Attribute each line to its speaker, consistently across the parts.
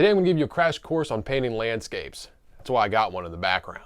Speaker 1: Today I'm going to give you a crash course on painting landscapes. That's why I got one in the background.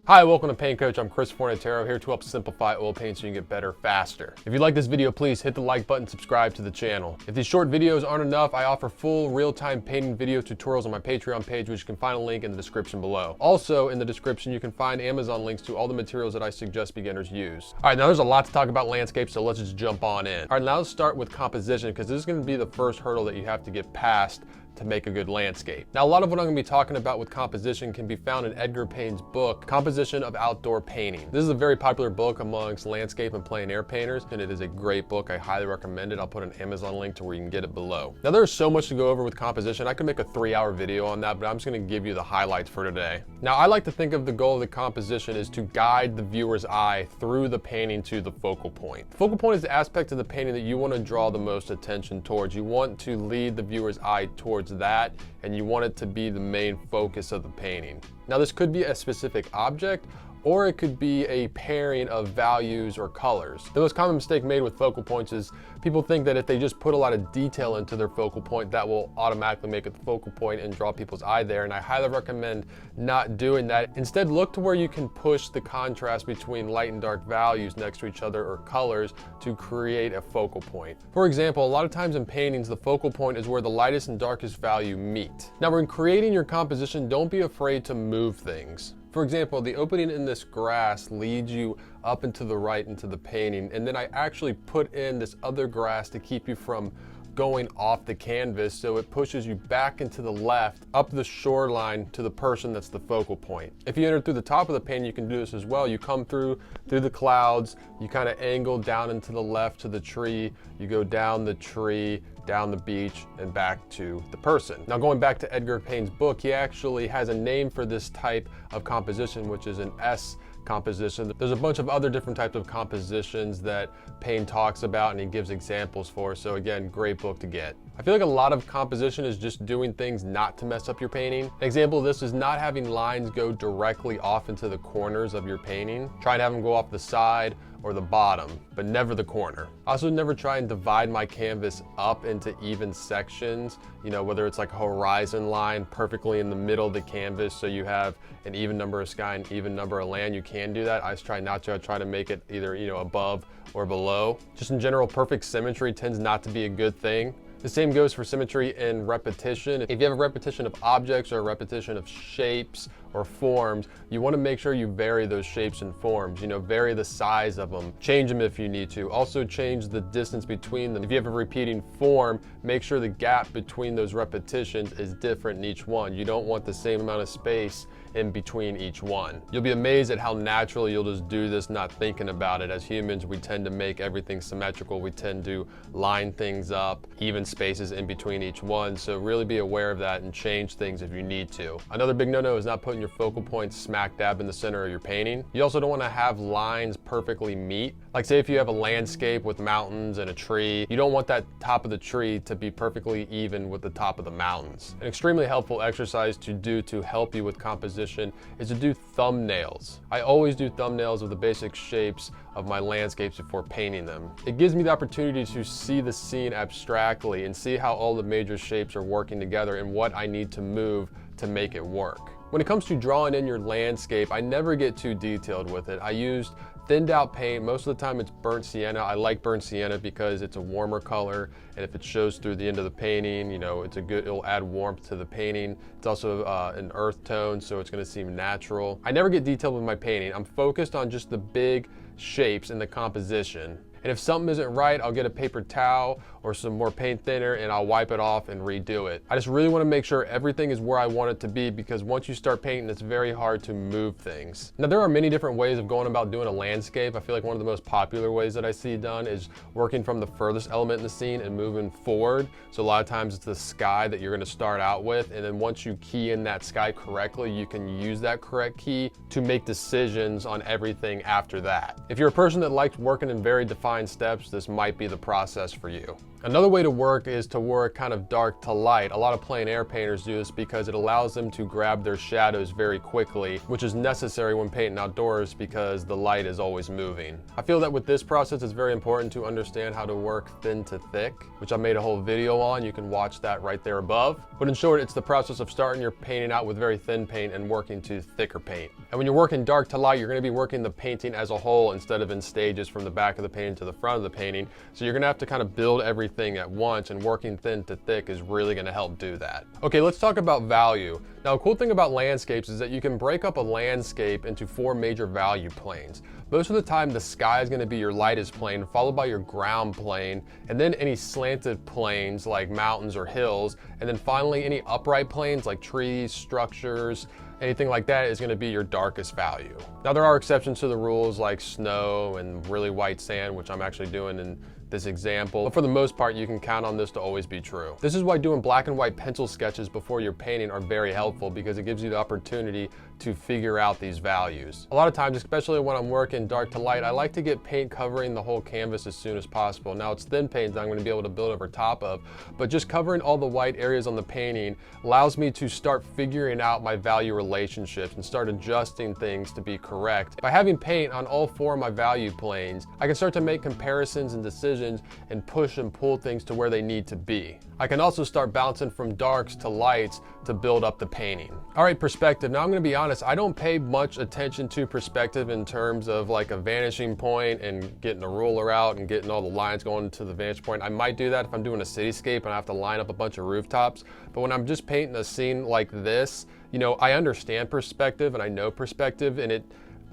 Speaker 1: Hi, welcome to Paint Coach. I'm Chris Fornatero, here to help simplify oil paint so you can get better faster. If you like this video, please hit the like button, subscribe to the channel. If these short videos aren't enough, I offer full real-time painting video tutorials on my Patreon page, which you can find a link in the description below. Also, in the description, you can find Amazon links to all the materials that I suggest beginners use. All right, now there's a lot to talk about landscapes, so let's just jump on in. All right, now let's start with composition, because this is going to be the first hurdle that you have to get past to make a good landscape. Now, a lot of what I'm going to be talking about with composition can be found in Edgar Payne's book, Composition of Outdoor Painting. This is a very popular book amongst landscape and plein air painters, and it is a great book. I highly recommend it. I'll put an Amazon link to where you can get it below. Now, there's so much to go over with composition. I could make a 3-hour video on that, but I'm just going to give you the highlights for today. Now, I like to think of the goal of the composition is to guide the viewer's eye through the painting to the focal point. The focal point is the aspect of the painting that you want to draw the most attention towards. You want to lead the viewer's eye towards that, and you want it to be the main focus of the painting. Now, this could be a specific object, or it could be a pairing of values or colors. The most common mistake made with focal points is people think that if they just put a lot of detail into their focal point, that will automatically make it the focal point and draw people's eye there, and I highly recommend not doing that. Instead, look to where you can push the contrast between light and dark values next to each other or colors to create a focal point. For example, a lot of times in paintings, the focal point is where the lightest and darkest value meet. Now, when creating your composition, don't be afraid to move things. For example, the opening in this grass leads you up and to the right into the painting, and then I actually put in this other grass to keep you from going off the canvas, so it pushes you back into the left, up the shoreline to the person that's the focal point. If you enter through the top of the painting, you can do this as well. You come through the clouds, you kind of angle down into the left to the tree, you go down the tree, down the beach, and back to the person. Now, going back to Edgar Payne's book, he actually has a name for this type of composition, which is an S composition. There's a bunch of other different types of compositions that Payne talks about and he gives examples for, so again, great book to get. I feel like a lot of composition is just doing things not to mess up your painting. An example of this is not having lines go directly off into the corners of your painting. Try and have them go off the side or the bottom, but never the corner. I also never try and divide my canvas up into even sections, you know, whether it's like a horizon line perfectly in the middle of the canvas so you have an even number of sky and even number of land. You can do that. I just try not to. I try to make it either, you know, above or below. Just in general, perfect symmetry tends not to be a good thing. The same goes for symmetry and repetition. If you have a repetition of objects or a repetition of shapes or forms, you want to make sure you vary those shapes and forms. You know, vary the size of them, change them if you need to. Also change the distance between them. If you have a repeating form, make sure the gap between those repetitions is different in each one. You don't want the same amount of space in between each one. You'll be amazed at how naturally you'll just do this not thinking about it. As humans, we tend to make everything symmetrical. We tend to line things up, even spaces in between each one. So really be aware of that and change things if you need to. Another big no-no is not putting your focal point smack dab in the center of your painting. You also don't want to have lines perfectly meet. Like say if you have a landscape with mountains and a tree, you don't want that top of the tree to be perfectly even with the top of the mountains. An extremely helpful exercise to do to help you with composition is to do thumbnails. I always do thumbnails of the basic shapes of my landscapes before painting them. It gives me the opportunity to see the scene abstractly and see how all the major shapes are working together and what I need to move to make it work. When it comes to drawing in your landscape, I never get too detailed with it. I used thinned out paint. Most of the time it's burnt sienna. I like burnt sienna because it's a warmer color, and if it shows through the end of the painting, you know, it'll add warmth to the painting. It's also an earth tone, so it's gonna seem natural. I never get detailed with my painting. I'm focused on just the big shapes in the composition. And if something isn't right, I'll get a paper towel or some more paint thinner and I'll wipe it off and redo it. I just really want to make sure everything is where I want it to be, because once you start painting, it's very hard to move things. Now, there are many different ways of going about doing a landscape. I feel like one of the most popular ways that I see done is working from the furthest element in the scene and moving forward. So a lot of times it's the sky that you're going to start out with, and then once you key in that sky correctly, you can use that correct key to make decisions on everything after that. If you're a person that likes working in very defined simplifying steps, this might be the process for you. Another way to work is to work kind of dark to light. A lot of plein air painters do this because it allows them to grab their shadows very quickly, which is necessary when painting outdoors because the light is always moving. I feel that with this process, it's very important to understand how to work thin to thick, which I made a whole video on. You can watch that right there above. But in short, it's the process of starting your painting out with very thin paint and working to thicker paint. And when you're working dark to light, you're going to be working the painting as a whole instead of in stages from the back of the painting to the front of the painting. So you're going to have to kind of build everything at once, and working thin to thick is really going to help do that. Okay, let's talk about value. Now, a cool thing about landscapes is that you can break up a landscape into 4 major value planes. Most of the time, the sky is going to be your lightest plane, followed by your ground plane, and then any slanted planes like mountains or hills, and then finally any upright planes like trees, structures, anything like that is going to be your darkest value. Now, there are exceptions to the rules like snow and really white sand, which I'm actually doing in this example, but for the most part, you can count on this to always be true. This is why doing black and white pencil sketches before you're painting are very helpful, because it gives you the opportunity to figure out these values. A lot of times, especially when I'm working dark to light, I like to get paint covering the whole canvas as soon as possible. Now, it's thin paint that I'm going to be able to build over top of, but just covering all the white areas on the painting allows me to start figuring out my value relationships and start adjusting things to be correct. By having paint on all 4 of my value planes, I can start to make comparisons and decisions and push and pull things to where they need to be. I can also start bouncing from darks to lights to build up the painting. All right, perspective. Now I'm going to be honest, I don't pay much attention to perspective in terms of like a vanishing point and getting a ruler out and getting all the lines going to the vantage point. I might do that if I'm doing a cityscape and I have to line up a bunch of rooftops. But when I'm just painting a scene like this, you know, I understand perspective and I know perspective, and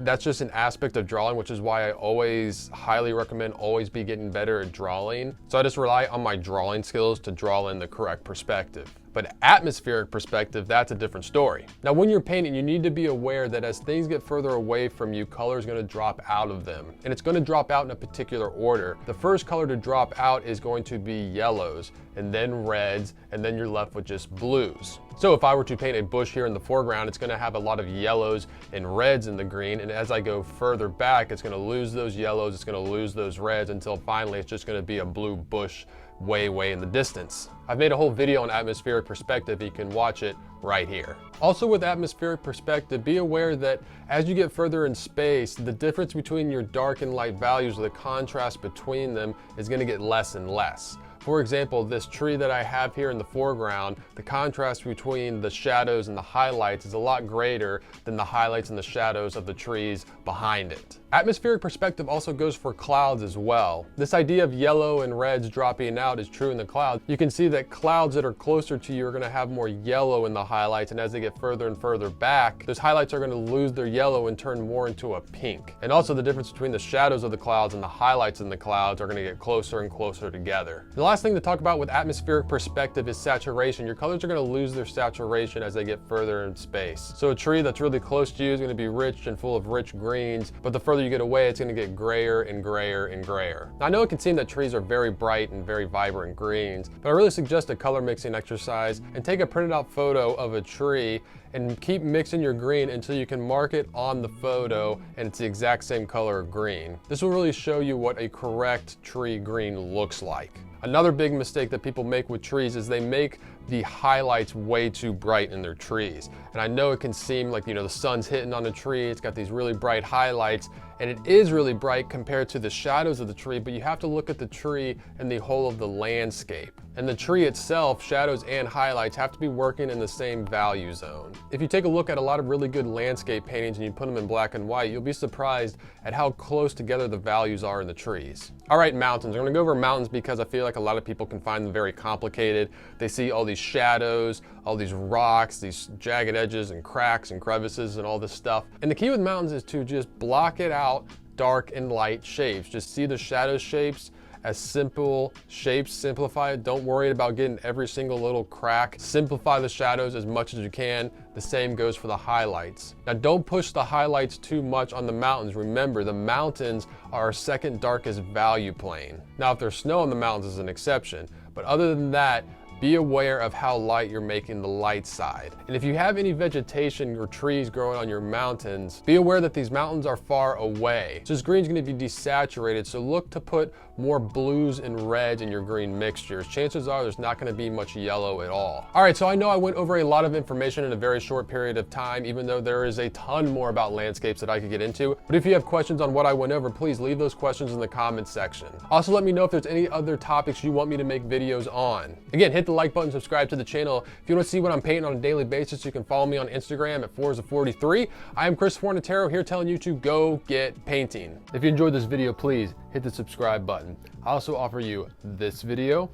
Speaker 1: that's just an aspect of drawing, which is why I always highly recommend always be getting better at drawing. So I just rely on my drawing skills to draw in the correct perspective. But atmospheric perspective, that's a different story. Now, when you're painting, you need to be aware that as things get further away from you, color is going to drop out of them. And it's going to drop out in a particular order. The first color to drop out is going to be yellows, and then reds, and then you're left with just blues. So if I were to paint a bush here in the foreground, it's going to have a lot of yellows and reds in the green. And as I go further back, it's going to lose those yellows, it's going to lose those reds, until finally it's just going to be a blue bush way in the distance. I've made a whole video on atmospheric perspective. You can watch it right here. Also, with atmospheric perspective, be aware that as you get further in space, the difference between your dark and light values, or the contrast between them, is going to get less and less. For example, this tree that I have here in the foreground, the contrast between the shadows and the highlights is a lot greater than the highlights and the shadows of the trees behind it. Atmospheric perspective also goes for clouds as well. This idea of yellow and reds dropping out is true in the clouds. You can see that clouds that are closer to you are going to have more yellow in the highlights, and as they get further and further back, those highlights are going to lose their yellow and turn more into a pink. And also the difference between the shadows of the clouds and the highlights in the clouds are going to get closer and closer together. The last thing to talk about with atmospheric perspective is saturation. Your colors are going to lose their saturation as they get further in space. So a tree that's really close to you is going to be rich and full of rich greens, but the further you get away, it's going to get grayer and grayer and grayer. Now, I know it can seem that trees are very bright and very vibrant greens, but I really suggest a color mixing exercise and take a printed out photo of a tree and keep mixing your green until you can mark it on the photo and it's the exact same color of green. This will really show you what a correct tree green looks like. Another big mistake that people make with trees is they make the highlights way too bright in their trees. And I know it can seem like, you know, the sun's hitting on the tree, it's got these really bright highlights, and it is really bright compared to the shadows of the tree, but you have to look at the tree and the whole of the landscape. And the tree itself, shadows and highlights, have to be working in the same value zone. If you take a look at a lot of really good landscape paintings and you put them in black and white, you'll be surprised at how close together the values are in the trees. All right, mountains. I'm gonna go over mountains because I feel like a lot of people can find them very complicated. They see all these shadows, all these rocks, these jagged edges and cracks and crevices and all this stuff. And the key with mountains is to just block it out, dark and light shapes. Just see the shadow shapes as simple shapes, simplify it. Don't worry about getting every single little crack. Simplify the shadows as much as you can. The same goes for the highlights. Now, don't push the highlights too much on the mountains. Remember, the mountains are our second darkest value plane. Now, if there's snow on the mountains is an exception, but other than that, be aware of how light you're making the light side. And if you have any vegetation or trees growing on your mountains, be aware that these mountains are far away. So this green's gonna be desaturated, so look to put more blues and reds in your green mixtures. Chances are there's not gonna be much yellow at all. All right, so I know I went over a lot of information in a very short period of time, even though there is a ton more about landscapes that I could get into. But if you have questions on what I went over, please leave those questions in the comments section. Also, let me know if there's any other topics you want me to make videos on. Again, hit the like button, subscribe to the channel. If you want to see what I'm painting on a daily basis, you can follow me on Instagram at Forza43. I am Chris Fornatero here telling you to go get painting. If you enjoyed this video, please hit the subscribe button. I also offer you this video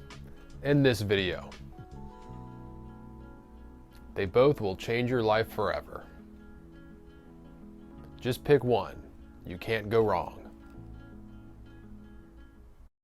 Speaker 1: and this video. They both will change your life forever. Just pick one. You can't go wrong.